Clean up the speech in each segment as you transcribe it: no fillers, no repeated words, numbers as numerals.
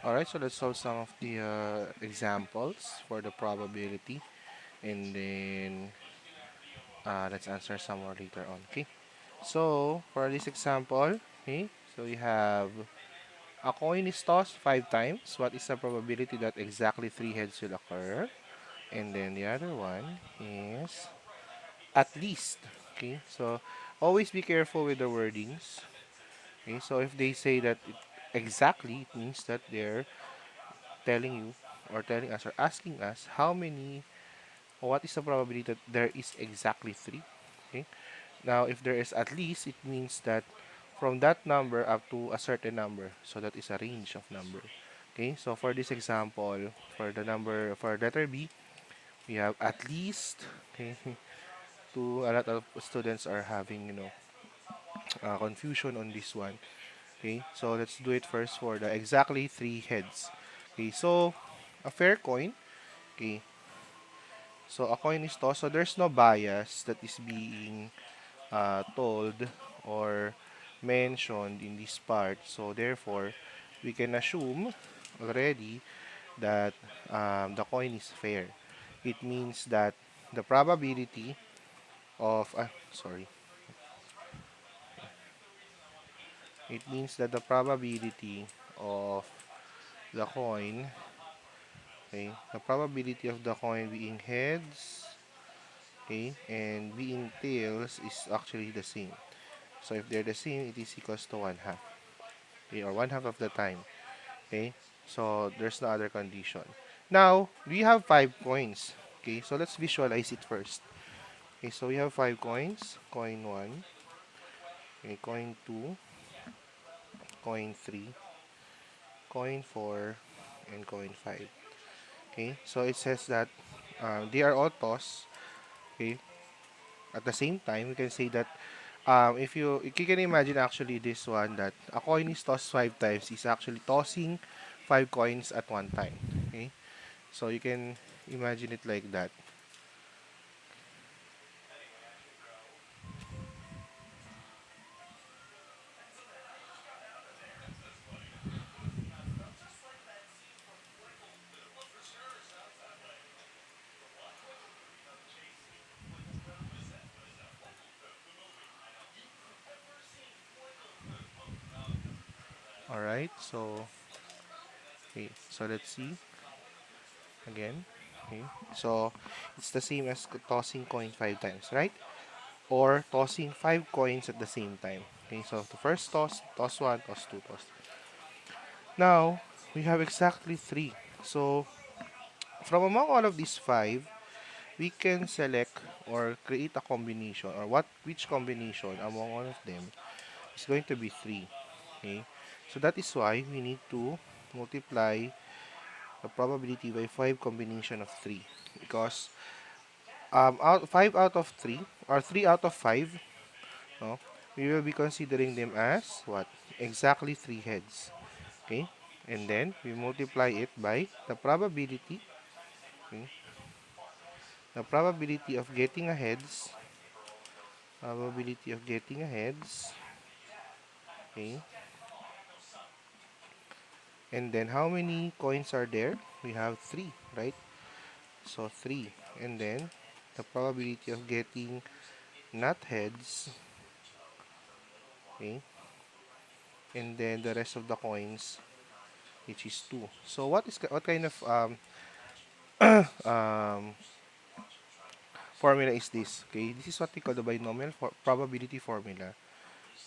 Alright, so let's solve some of the examples for the probability, and then let's answer some more later on. Okay. So for this example, okay, so we have a coin is tossed 5 times. What is the probability that exactly 3 heads will occur? And then the other one is at least. Okay, so always be careful with the wordings. Okay, so if they say that exactly, it means that they're telling you or telling us or asking us how many or what is the probability that there is exactly 3. Okay, now if there is at least, it means that from that number up to a certain number, so that is a range of number. Okay, so for this example, for the number for letter B, we have at least. Okay, to a lot of students are having confusion on this one. Okay, so let's do it first for the exactly 3 heads. Okay, so a fair coin. Okay, so a coin is tossed, so there's no bias that is being told or mentioned in this part. So therefore, we can assume already that the coin is fair. It means that the probability of sorry, it means that the probability of the coin, okay, the probability of the coin being heads, okay, and being tails is actually the same. So if they're the same, it is equals to one half, okay, or one half of the time, okay. So there's no other condition. Now we have 5 coins, okay. So let's visualize it first. Okay, so we have 5 coins: coin one, okay, coin two, coin three, coin four, and coin five. Okay, so it says that they are all tossed. Okay, at the same time, we can say that if you can imagine actually this one, that a coin is tossed 5 times, is actually tossing 5 coins at one time. Okay, so you can imagine it like that. All right, so okay, so let's see again. Okay, so it's the same as tossing coin 5 times, right? Or tossing 5 coins at the same time. Okay, so the first toss, toss one, toss two, toss three. Now we have exactly three. So from among all of these five, we can select or create a combination, or which combination among all of them is going to be three. Okay, so that is why we need to multiply the probability by 5 combination of three, because out 5 out of 3 or 3 out of 5, no, we will be considering them as what, exactly 3 heads. Okay, and then we multiply it by the probability, okay, the probability of getting a heads, probability of getting a heads, okay, and then how many coins are there? We have three, right? So three, and then the probability of getting not heads, okay, and then the rest of the coins, which is two. So what kind of um, formula is this? Okay, this is what we call the binomial probability formula,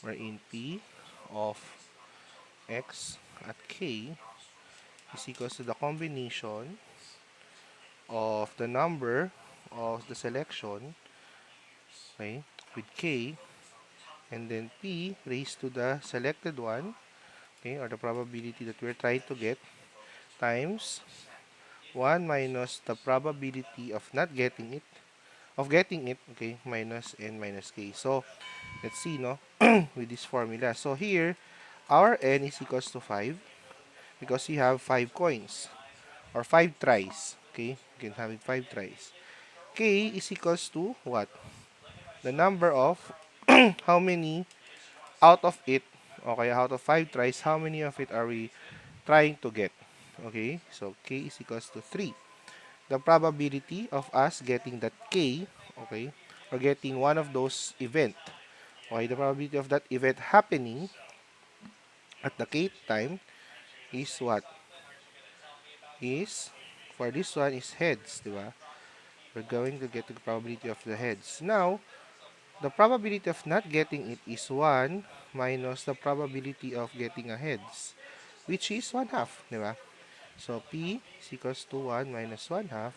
wherein P of x at k is equals to the combination of the number of the selection, okay, with k, and then p raised to the selected one, okay, or the probability that we're trying to get, times 1 minus the probability of not getting it, okay, minus n minus k. So let's see, no, with this formula. So here, our n is equals to 5 because we have 5 coins or 5 tries. Okay, you can have it 5 tries. K is equals to what? The number of how many out of it, okay, out of 5 tries, how many of it are we trying to get? Okay, so k is equals to 3. The probability of us getting that k, okay, or getting one of those event, okay, the probability of that event happening at the k time is what? Is, for this one is heads, di ba? We're going to get the probability of the heads. Now, the probability of not getting it is 1 minus the probability of getting a heads, which is 1 half, di ba? So, P is equals to 1 minus 1 half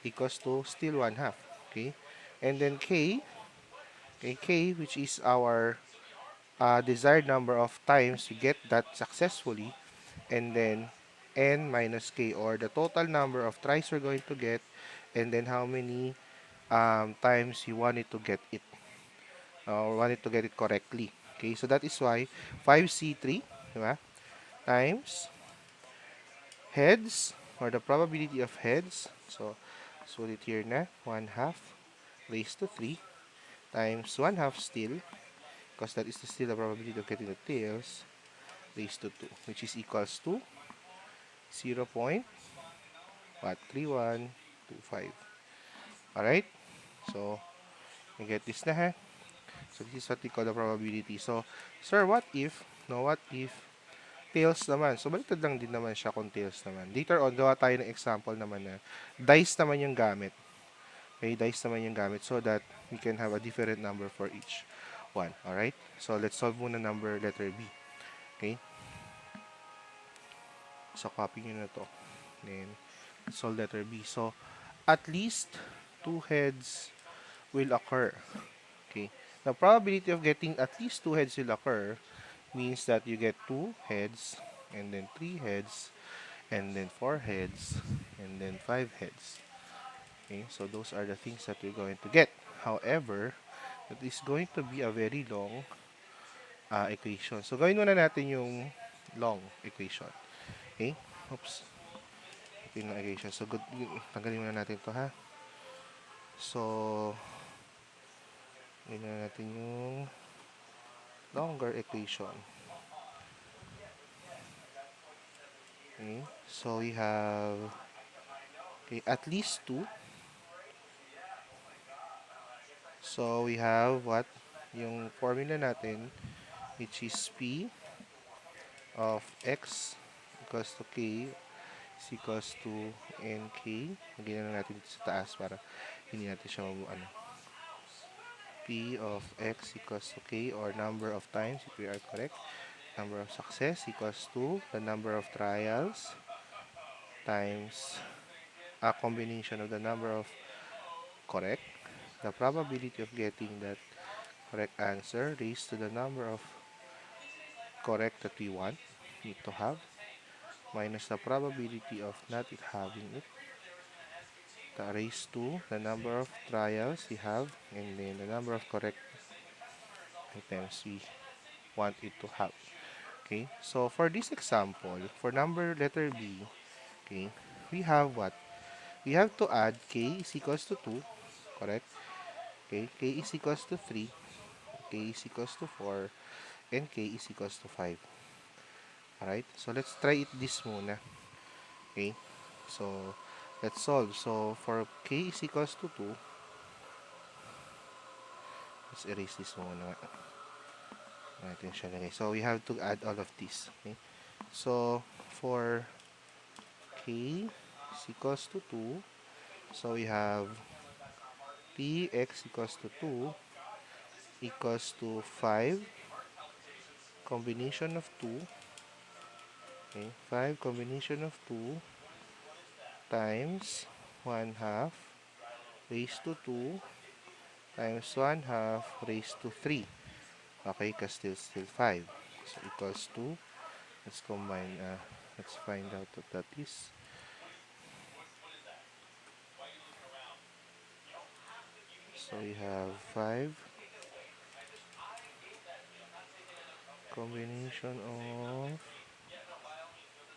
equals to still 1 half, okay? And then K, okay, K, which is our desired number of times we get that successfully, and then N minus K, or the total number of tries we're going to get, and then how many times you wanted to get it, or wanted to get it correctly. Okay, so that is why 5C3, diba, times heads, or the probability of heads. So, put it here na, 1 half raised to 3 times 1 half still, because that is still the probability of getting the tails, raised to 2, which is equals to 0.3125. Alright? So, you get this na ha? So, this is what we call the probability. So, sir, what if, no, what if tails naman? So, baliktad lang din naman siya kung tails naman. Later on, gawa tayo ng example naman na dice naman yung gamit. Okay, dice naman yung gamit so that we can have a different number for each one. Alright? So, let's solve muna number letter B. Okay? So, copy nyo na to. Then, let's solve letter B. So, at least 2 heads will occur. Okay? The probability of getting at least 2 heads will occur means that you get 2 heads, and then 3 heads, and then 4 heads, and then 5 heads. Okay? So, those are the things that we're going to get. However, that is going to be a very long equation. So, gawin muna natin yung long equation. Okay? Oops. Ito yung equation. So, tanggalin muna natin to ha. So, gawin muna natin yung longer equation. Okay? So, we have at least 2. So, we have what? Yung formula natin, which is P of X equals to K is equals to NK. Lagyan na natin sa taas para hindi natin siya ano. P of X equals to K, or number of times, if we are correct. Number of success equals to the number of trials times a combination of the number of correct, the probability of getting that correct answer raised to the number of correct that we need to have, minus the probability of not having it, raised to the number of trials we have, and then the number of correct items we want it to have. Okay, so for this example, for number letter B, okay, we have what? We have to add k is equals to 2, correct? Okay, k is equals to 3, k is equals to 4, and k is equals to 5. Alright, so let's try it this muna. Okay, so let's solve. So for k is equals to 2, let's erase this muna. Natin siya lagay. So we have to add all of this. Okay, so for k is equals to 2, so we have px equals to 2 equals to 5 combination of 2. Okay, 5 combination of 2 times 1 half raised to 2 times 1 half raised to 3. Okay, because still 5. So equals to, let's combine, let's find out what that is. So we have 5 combination of,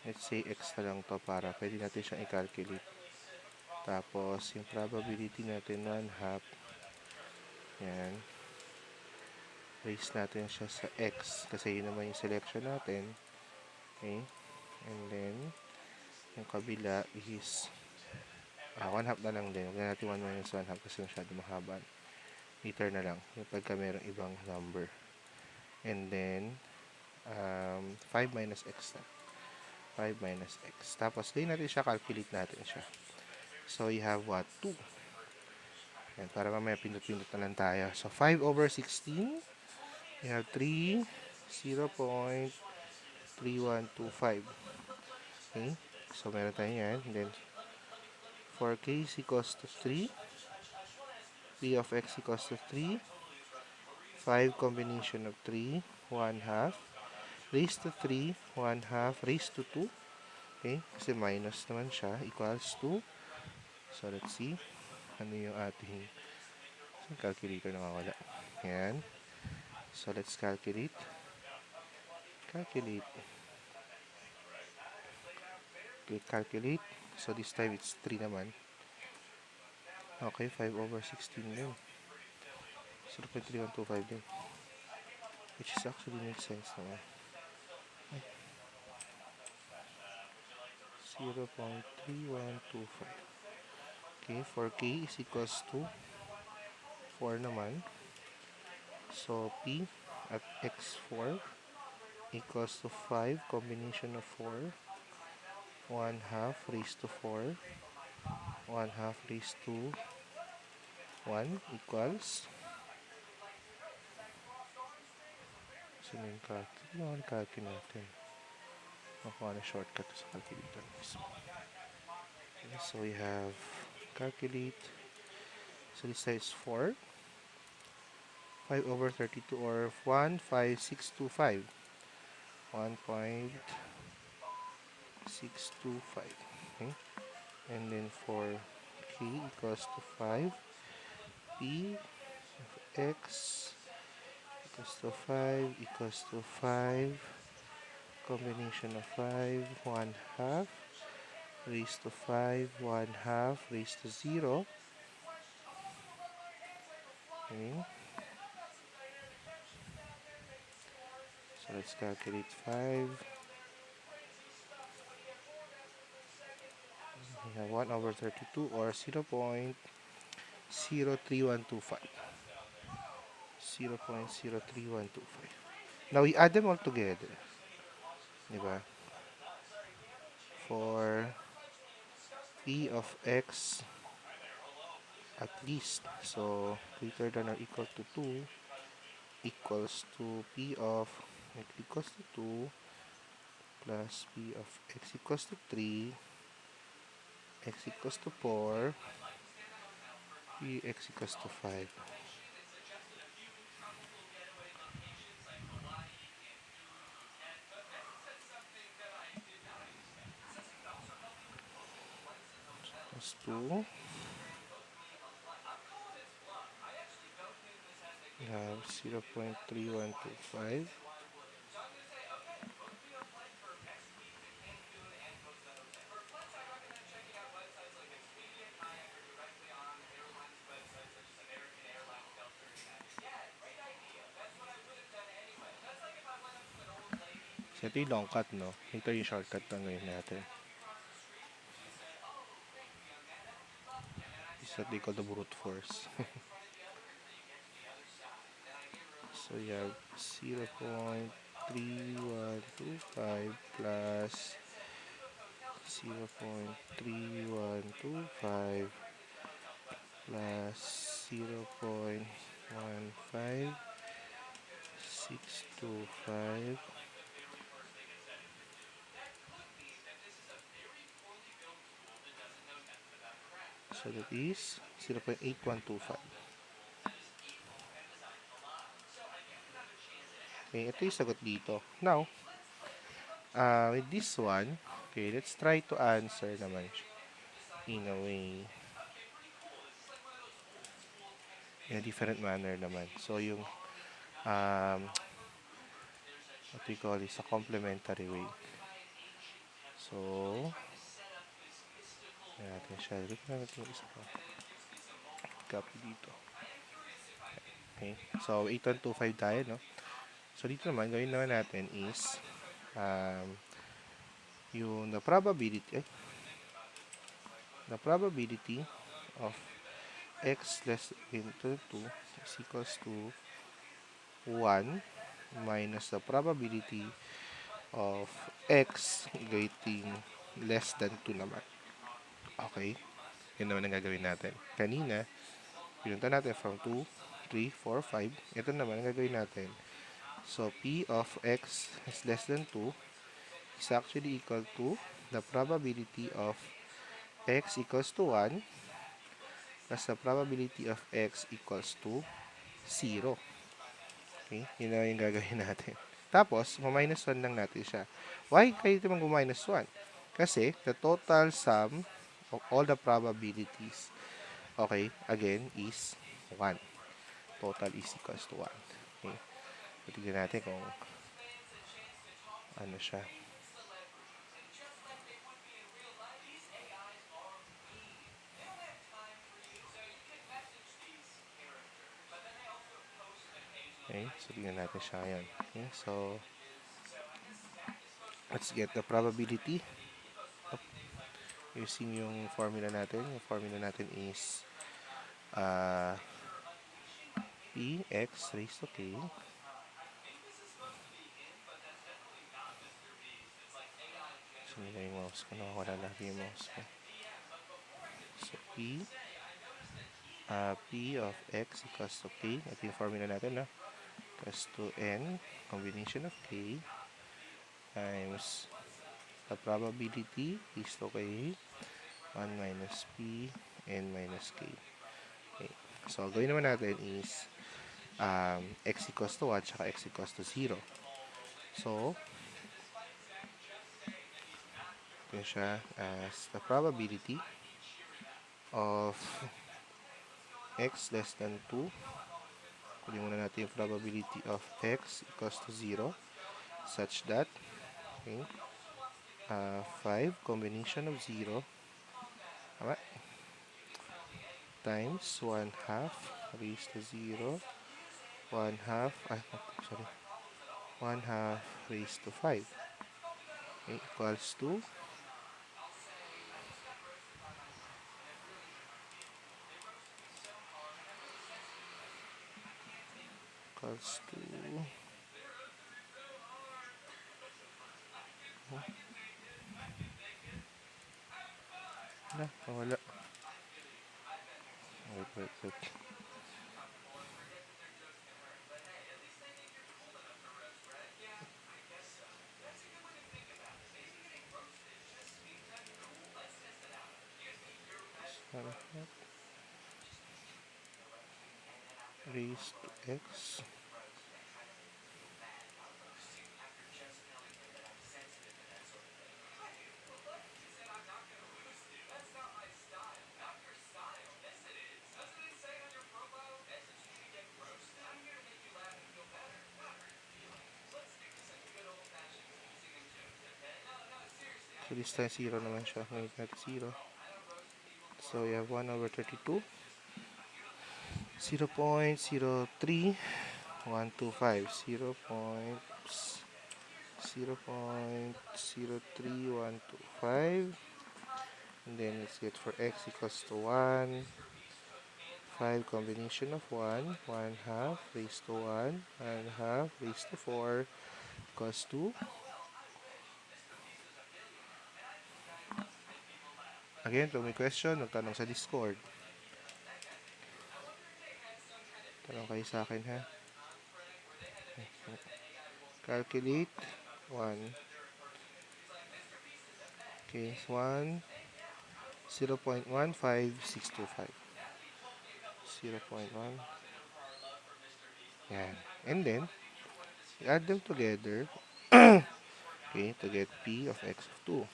let's say x na lang to para pwede natin siyang i-calculate. Tapos, yung probability natin 1 half, yan, raise natin siya sa x kasi yun naman yung selection natin. Okay, and then kabila is 1 half na lang din. Huwag na natin 1 minus 1 half kasi masyado mahaba. Liter na lang. Yung pagka mayroong ibang number. And then, 5 minus x na. 5 minus x. Tapos, ngayon natin siya, calculate natin siya. So, you have what? 2. Yan, para mamaya pindot-pindot na lang tayo. So, 5 over 16. You have 3, 0.3125. Okay? So, meron tayo yan. And then, for k is equals to 3. P of x equals to 3. 5 combination of 3. 1 half. Raised to 3. 1 half. Raised to 2. Okay? Kasi minus naman siya. Equals to. So, let's see. Ano yung ating calculator na mawala. Yan. So, let's calculate. Calculate. Click calculate. So, this time it's 3 naman. Okay, 5 over 16 din. 0.3125 din. Which is actually makes sense naman. 0.3125. Okay, for k is equals to 4 naman. So, p at x4 equals to 5 combination of 4. 1 half raised to 4. 1 half raised to 1 equals. So, yung calculate natin. Makuha na shortcut sa calculator mismo. Okay, so, we have calculate. So, this side is 4. 5 over 32 or 15625. 1.625. Okay. And then for k equals to 5. P of x equals to 5 equals to 5. Combination of 5. 1 half raised to 5. 1 half raised to 0. Okay. So let's calculate 5. We have 1 over 32 or 0.03125. 0.03125. Now, we add them all together. Diba? For p of x at least. So, greater than or equal to 2 equals to p of x equals to 2 plus p of x equals to 3, x equals to 4, p x equals to 5. Plus 2. We have 0.3125. So, ito yung long cut, no? Ito yung shortcut na ngayon natin. This is what they call the brute force. So, you have 0.3125 plus 0.3125 plus 0.15625. So that is 0.8125. Okay, ito yung sagot dito. Now, with this one, okay, let's try to answer naman in a way. In a different manner naman. So, yung what we call is a complementary way. So, natin siya. Look natin yung isa pa. Copy dito. Okay. So, 8125 tayo, no? So, dito naman, gawin naman natin is yung the probability, the probability of x less than 2 is equals to 1 minus the probability of x getting less than 2 naman. Okay? Yun naman ang gagawin natin. Kanina, pinunta natin from 2, 3, 4, 5. Ito naman ang gagawin natin. So, p of x is less than 2 is actually equal to the probability of x equals to 1 plus the probability of x equals to 0. Okay? Yun na yung gagawin natin. Tapos, ma-minus 1 lang natin siya. Why kayo naman minus 1? Kasi, the total sum of all the probabilities, okay, again, is 1. Total is equals to 1. Okay? Tignan natin kung ano siya. Okay, so tignan natin siya ngayon. Okay, so let's get the probability using yung formula natin. Yung formula natin is p x raised to k. So nila yung mouse ko. Nakawala lagi yung mouse ko. So p of x equals to k. Ito yung formula natin, no? Equals to n combination of k times the probability is to k 1 minus p n minus k. Okay. So, gawin naman natin is x equals to 1 tsaka x equals to 0. So, ito siya as the probability of x less than 2. Kunin muna natin yung probability of x equals to 0 such that, okay, 5 combination of 0, tama, times 1 half raised to 0, 1 half, sorry, 1 half raised to 5, okay, equals to wala. Wait. Raised to x. So this time 0 naman siya. Ngayon natin 0. So we have 1 over 32. 0.03125. 0.03125. And then let's get for x equals to 1. 5 combination of 1. 1 half raised to 1. 1 half raised to 4 equals to, again, kung may question, magtanong sa Discord. Tanong kayo sa akin, ha? Calculate 1. Okay, 1, 0.15625. 0.1. Yan. And then, we add them together, okay, to get p of x of 2.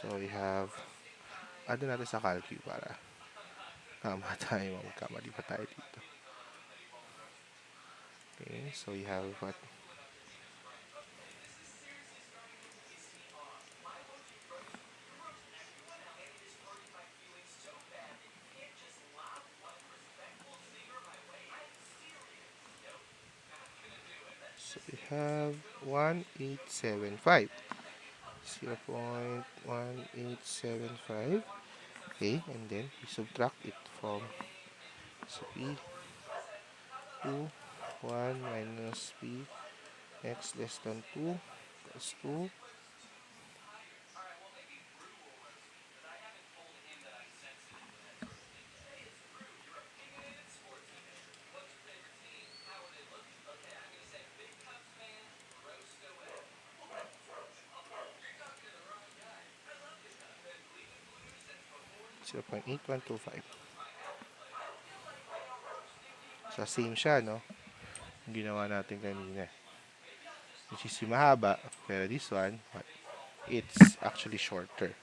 So, we have, add natin sa calcu para tama tayo, magkamali pa tayo dito. Okay, so we have what? So we have 1875. 0.1875. Okay, and then we subtract it from, so P 2, 1 minus P x less than 2 plus 2, 0.8125. So, same siya, no? Yung ginawa natin kanina. Which is yung mahaba, pero this one, it's actually shorter.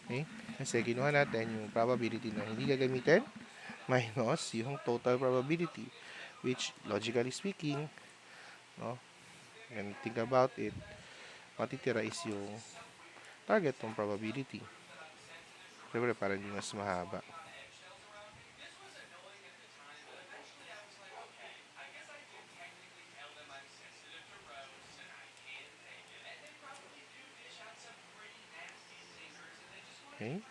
Okay? Kasi ginawa natin yung probability na hindi gagamitin minus yung total probability. Which, logically speaking, no? And think about it, matitira is yung target ng probability. Siyempre, para hindi mas mahaba. Okay?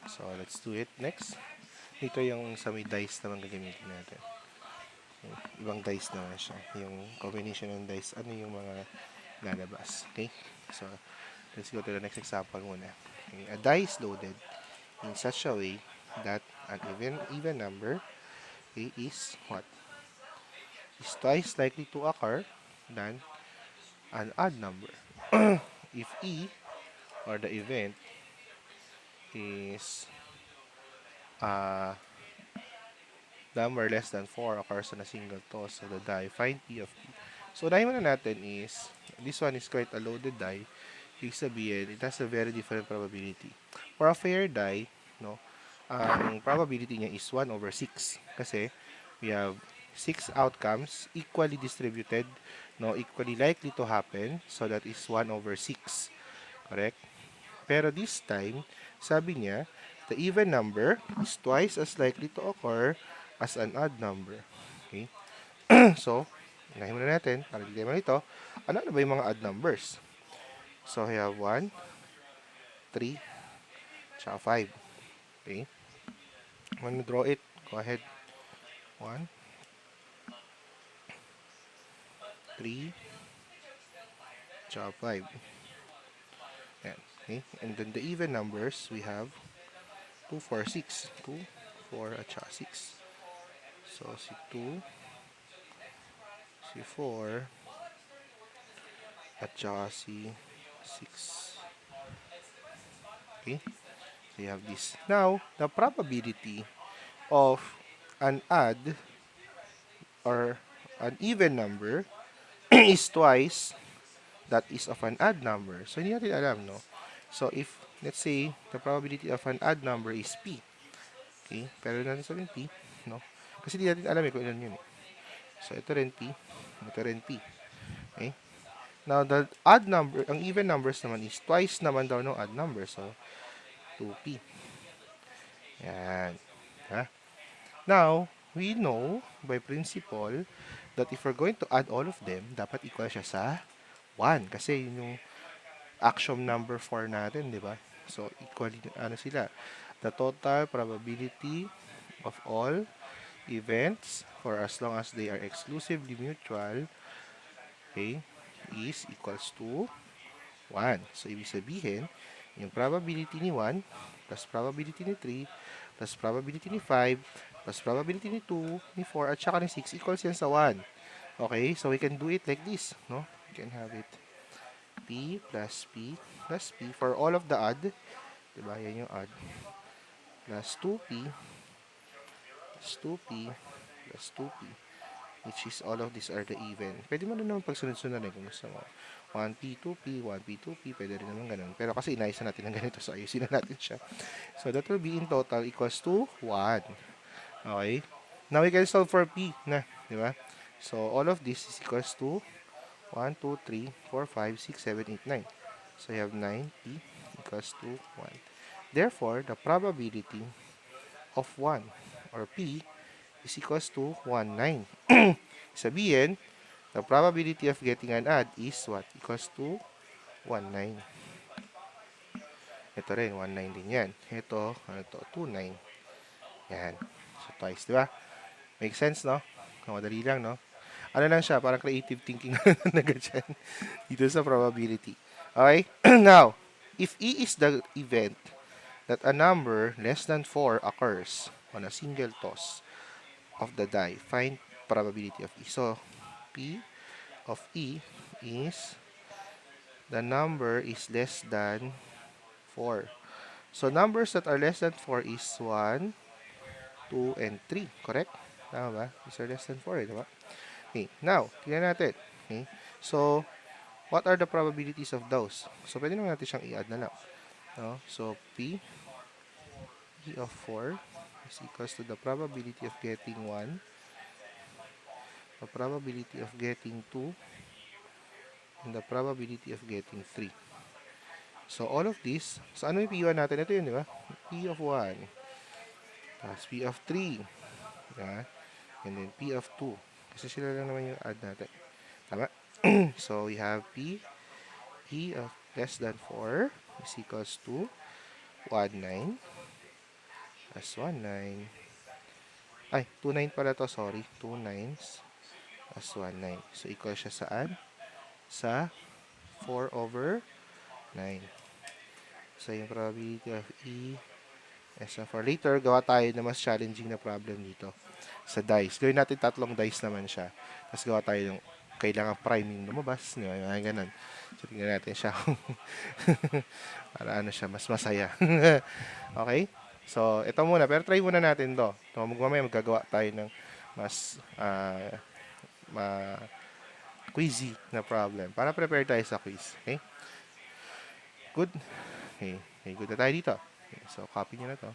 So, let's do it next. Dito yung sa may dice naman gagamitin natin. Ibang dice naman siya. Yung combination ng dice, ano yung mga lalabas. Okay? So, let's go to the next example muna. Okay? A die is loaded in such a way that an even number, okay, is what? Is twice likely to occur than an odd number. If E, or the event, is uh, number less than 4 occurs on a single toss of the die, find P of P. So, die muna natin is, this one is quite a loaded die. Ibig sabihin, it has a very different probability. For a fair die, no, ang probability niya is 1 over 6. Kasi, we have 6 outcomes equally distributed, no, equally likely to happen. So, that is 1 over 6. Correct? Pero this time, sabi niya, the even number is twice as likely to occur as an odd number. Okay? So, unahin muna natin, para di tayo malito, ano ba yung mga odd numbers? So, we have 1, 3, tsaka 5. Okay? I'm gonna draw it. Go ahead. 1, 3, tsaka 5. Yan. Okay? And then the even numbers, we have 2, 4, 6. 2, 4, at tsaka 6. So, si 2, si 4, at tsaka si 6. Okay? So, you have this. Now, the probability of an odd or an even number is twice that is of an odd number. So, hindi natin alam, no? So, if, let's say, the probability of an odd number is P. Okay? Pero natin sabihin P, no? Kasi hindi natin alam kung ilan yun, eh. So, ito rin P. Ito rin P. Okay? Now, the odd number, ang even numbers naman is twice naman daw ng odd number. So, 2P. Yan. Ha? Now, we know by principle that if we're going to add all of them, dapat equal siya sa 1. Kasi yun yung axiom number 4 natin, di ba? So, equally, ano sila? The total probability of all events for as long as they are exclusively mutual, okay, is equals to 1. So, ibig sabihin, yung probability ni 1 plus probability ni 3 plus probability ni 5 plus probability ni 2, ni 4, at saka ni 6 equals yan sa 1. Okay? So, we can do it like this, no? We can have it P plus P plus P for all of the odd. Diba? Yan yung odd. Plus 2P plus 2P plus 2P, which is all of these are the even. Pwede mo na naman pagsunod-sunod kung gusto mo. 1P, 2P, 1P, 2P, pwede rin naman ganun. Pero kasi inayos na natin ng ganito, so ayusin na natin siya. So that will be in total equals to 1. Okay? Now we can solve for P na, di ba? So all of this is equals to 1, 2, 3, 4, 5, 6, 7, 8, 9. So you have 9P equals to 1. Therefore, the probability of 1 or P is equals to 19. Sabihin, the probability of getting an odd is what? Equals to 19. Ito rin, 19 din yan. Ito, ano to? 29. Yan. So, twice, di ba? Make sense, no? Madali lang, no? Ano lang siya, parang creative thinking na ganyan dito sa probability. Okay? Now, if E is the event that a number less than 4 occurs on a single toss of the die, find probability of E. So, P of E is the number is less than 4. So, numbers that are less than 4 is 1, 2, and 3. Correct? Tama ba? These are less than 4, diba? Okay. Now, tingnan natin. Okay. So, what are the probabilities of those? So, pwede naman natin siyang i-add na lang. No? So, P of 4 is equals to the probability of getting 1, the probability of getting 2, and the probability of getting 3. So, all of this, so ano yung P1 natin? Ito yun, di ba? P of 1, plus P of 3, yeah? And then P of 2. Kasi sila lang naman yung add natin. Tama? So, we have P of less than 4 is equals to 19 plus 19. Ay, 29 pala to, sorry. 2 nines plus 19. So, equal siya saan? Sa 4 over 9. So, yung probability of E as for later, gawa tayo na mas challenging na problem dito sa dice. Gawin natin tatlong dice naman siya. Tapos gawa tayo ng kailangan priming lumabas. Mga ganun. So, tingnan natin siya. Para ano siya, mas masaya. Okay? So, ito muna. Pero try muna natin to. Mamaya magagawa tayo ng mas quizzy na problem. Para prepare tayo sa quiz. Okay? Good? Okay. Okay, good na tayo dito. Okay, so, copy nyo na to.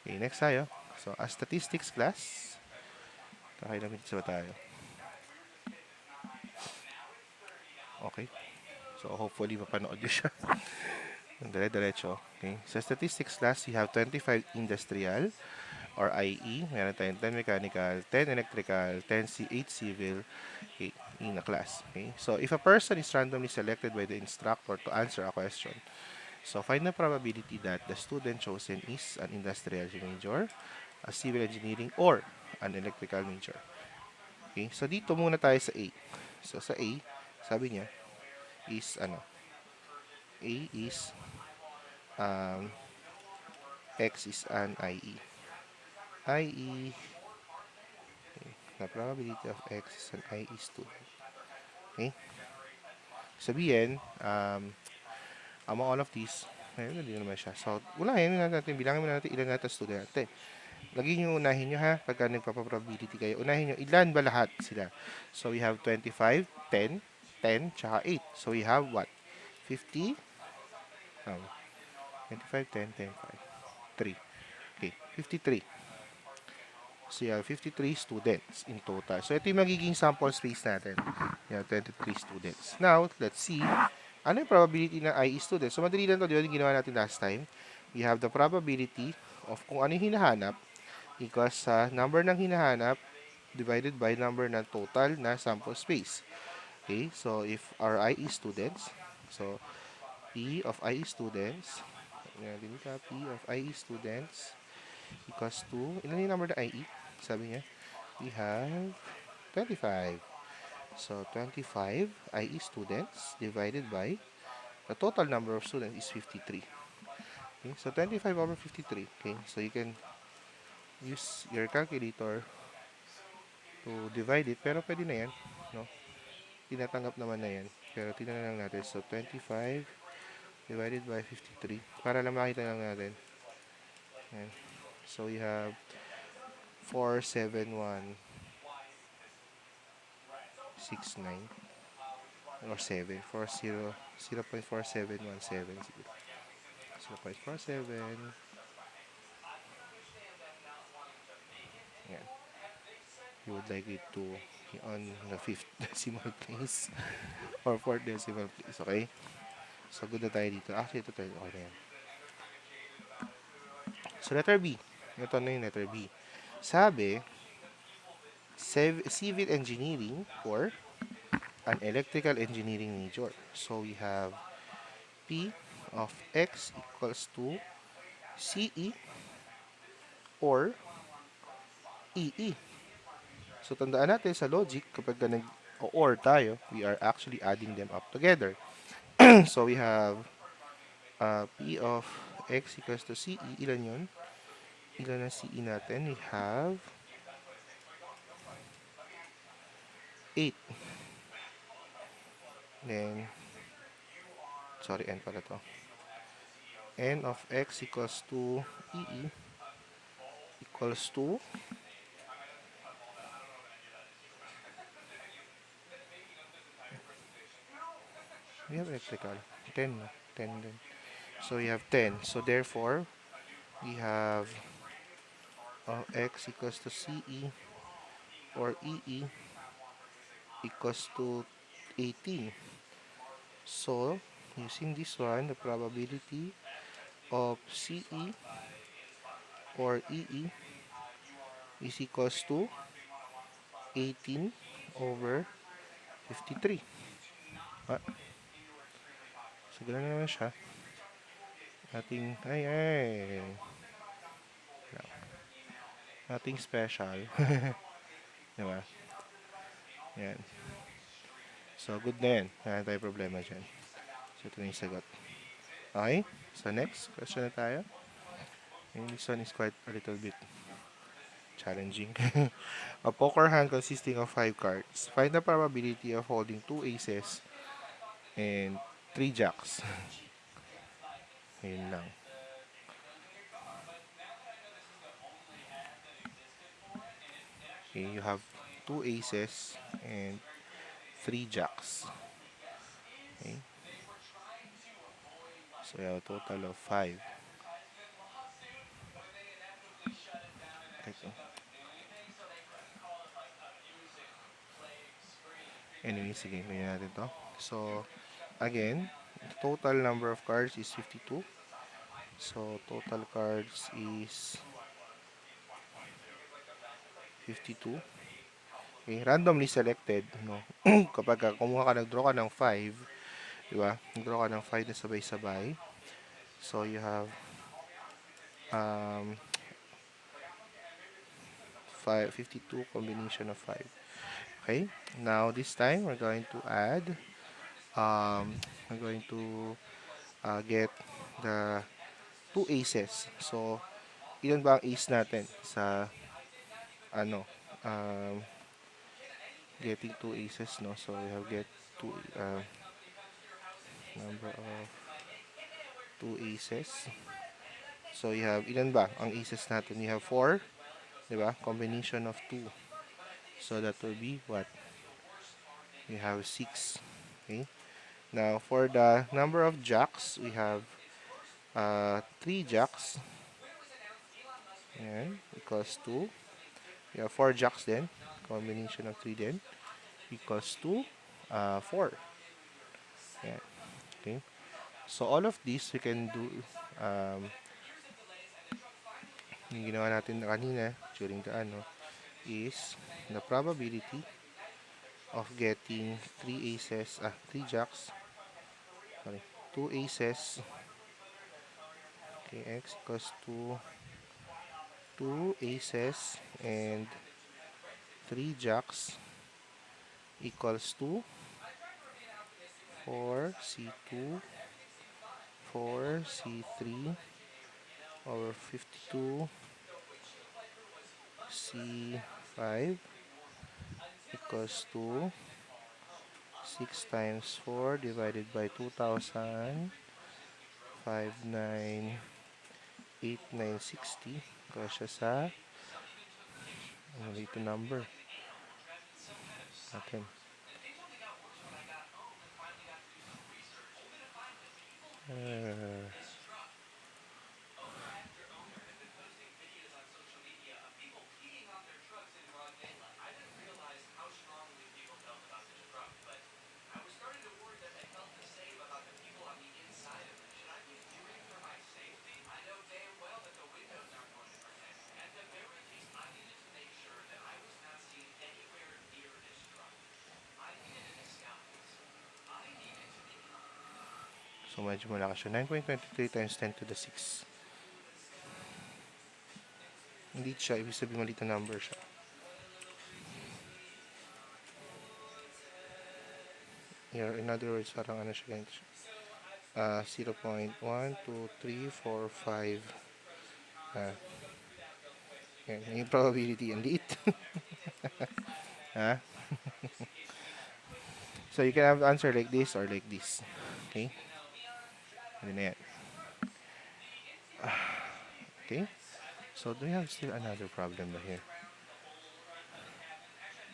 Okay, next tayo. So, a statistics class. Kakailang minutes ba tayo? Okay. So, hopefully, mapanood nyo siya. Dire-diretso. Okay. Sa statistics class, you have 25 industrial or IE. Meron tayong 10 mechanical, 10 electrical, 8 civil, okay, in a class. Okay. So, if a person is randomly selected by the instructor to answer a question, so find the probability that the student chosen is an industrial major, a civil engineering, or an electrical major. Okay. So, dito muna tayo sa A. So, sa A, sabi niya, is ano? A is X is an IE. IE, okay, the probability of X is an IE student. Okay? Sabihin, among all of these, ayun, hindi naman siya. So, unahin natin, bilangin muna natin ilan natin estudyante. Lagi nyo unahin nyo ha, pagka nagpapa-probability kayo. Unahin nyo, ilan ba lahat sila? So, we have 25, 10, 10, tsaka 8. So, we have what? 50, 25, 10, 10, 5, 3. Okay, 53. So, you have 53 students in total. So, ito yung magiging sample space natin. You have 23 students. Now, let's see, ano yung probability ng IE students? So, madali lang ito. Di ba yung ginawa natin last time? We have the probability of kung ano yung hinahanap equals sa number ng hinahanap divided by number ng total na sample space. Okay? So, if our IE students, so, P of IE students, P of IE students equals to, ilan yung number ng IE? Sabi niya, we have 25. So, 25 IE students divided by the total number of students is 53. Okay, so 25 over 53. Okay, so you can use your calculator to divide it. Pero pwede na yan. No? Tinatanggap naman na yan. Pero tingnan lang natin. So, 25 divided by 53. Para lang makita lang natin. Ayan. So, we have 47169 or 7 0.4717 siguro 0.47. Yan. You would like it to be on the 5th decimal place or 4th decimal place, okay? So, good na tayo dito. Actually, ito tayo. Okay na yan. So, letter B. Ito na yung letter B. Sabi, civil engineering, or an electrical engineering major. So we have P of X equals to CE or EE. So tandaan natin sa logic, kapag nag-or tayo, we are actually adding them up together. So we have P of X equals to CE. Ilan yun? Ilan ang CE natin? We have 8. Then, sorry, N pala to. N of X equals to EE equals to, we have electrical. 10, no? 10 din. So we have 10. So therefore, we have X equals to CE or EE equals to 18. So, using this one, the probability of CE or EE is equals to 18 over 53. Ah, so, gano'n na naman siya. Nothing special. Diba? Yan. So, good na yan. Wala tayo problema dyan. So, ito na yung sagot. Okay? So, next question na tayo. And this one is quite a little bit challenging. A poker hand consisting of 5 cards. Find the probability of holding 2 aces and 3 jacks. Ayun lang. Okay, you have 2 aces and 3 jacks. Okay. So you have a total of 5. Okay. Anyway, sige, ganyan natin to. So, again, the total number of cards is 52. So, total cards is 52. Okay, randomly selected, no? Kapag kumuha ka, nag-draw ka ng 5, di ba? Nag-draw ka ng 5 na sabay-sabay. So, you have 52 combination of 5. Okay, now this time we're going to add, we're going to get the 2 aces. So, ilan ba ang ace natin sa, ano, um, getting 2 aces, no? So, we have get 2, number of 2 aces. So, you have, ilan ba ang aces natin? You have 4, di ba? Combination of 2. So, that will be what? We have 6. Okay. Now, for the number of jacks, we have 3 jacks. Ayan, equals to, we have 4 jacks then. Combination of 3 then. Equals to 4. Ayan. Okay. So, all of these we can do, yung ginawa natin kanina during the is the probability of getting 3 aces, 3 jacks, sorry, 2 aces. Okay, X equals to 2 aces and 3 jacks equals to 4 C2 4 C3 over 52 C5 equals to 6 times 4 divided by 2,000 5,98960 kasi sa ano dito number natin. So, medyo malakas siya. 9.23 times 10 to the 6. Hindi siya. Ibig sabihin maliit na number siya. Here, in other words, parang ano siya, ganito siya. 0.1, 2, 3, 4, 5. Yan, yung probability. Ang liit. Ha? So, you can have answer like this or like this. Okay? Ano na yan. Okay? So, do we have still another problem ba here?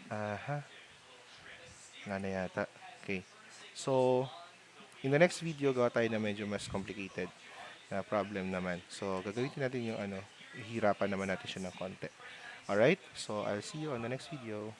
Aha. Wala na yata. Okay. So, in the next video, gawa tayo na medyo mas complicated na problem naman. So, gagawin natin yung hihirapan naman natin siya ng konti. Alright? So, I'll see you on the next video.